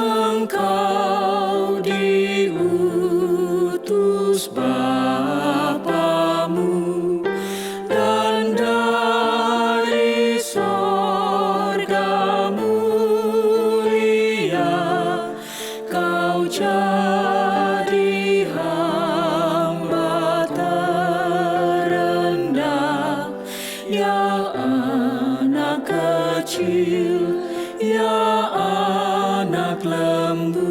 Engkau diutus Bapamu, dan dari sorga mulia kau jadi hamba terendah. Ya anak kecil, ya anak lembut,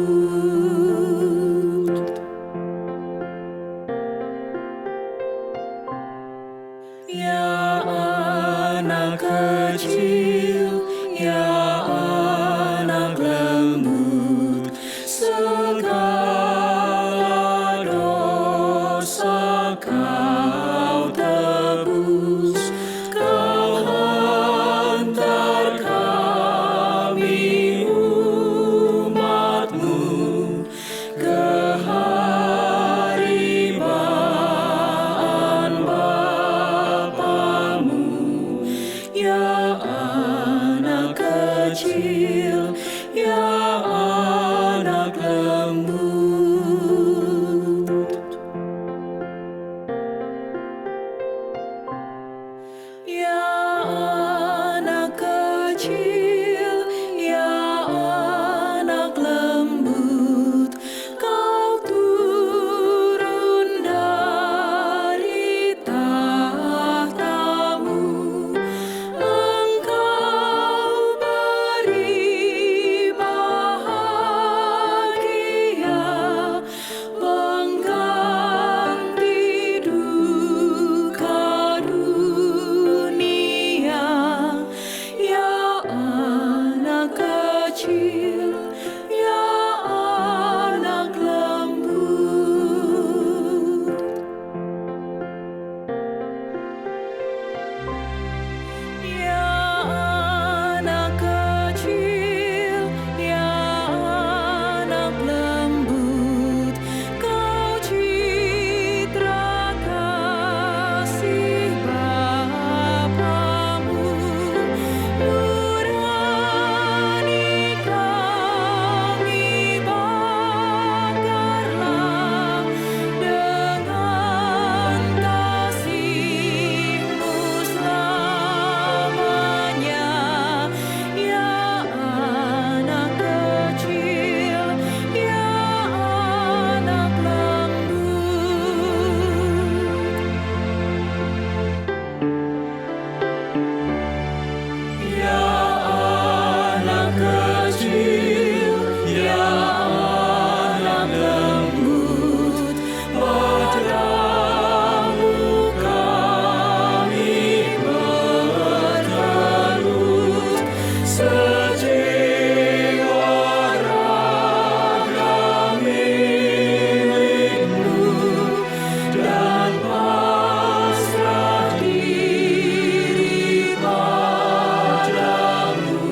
ya anak kecil, ya anak lembut, segala dosa kau tebus, kau hantar kami umatmu ke haribaan Bapamu. Ya anak kecil, ya anak lembut, ya anak kecil, ya anak lembut, kau turun dari tahtamu, engkau beri bahagia, pengganti duka dunia. Ya anak kecil, ya anak lembut, ya anak kecil, ya anak lembut, kau citra kasih Bapamu, nurani kami bakarlah dengan kasih-Mu selamanya. Ya anak kecil, ya anak lembut, ya anak kecil, ya anak lembut, padamu kami bertelut, sejiwa raga milik-Mu, dan pasrah diri padamu.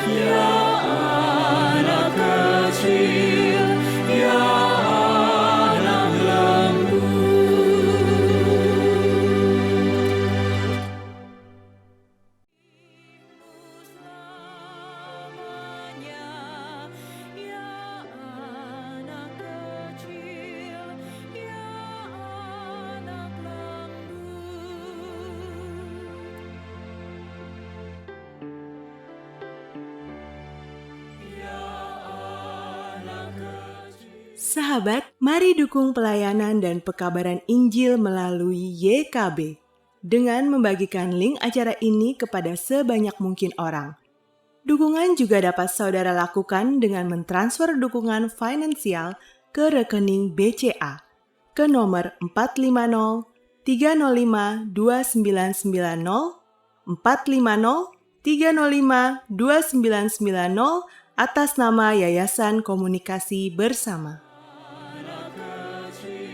Ya anak kecil, ya anak lembut, selamanya. Ya anak kecil, ya anak lembut, ya anak kecil. Sahabat, mari dukung pelayanan dan pekabaran Injil melalui YKB dengan membagikan link acara ini kepada sebanyak mungkin orang. Dukungan juga dapat saudara lakukan dengan mentransfer dukungan finansial ke rekening BCA ke nomor 450 305 2990 450 305 2990 atas nama Yayasan Komunikasi Bersama. Anak kecil,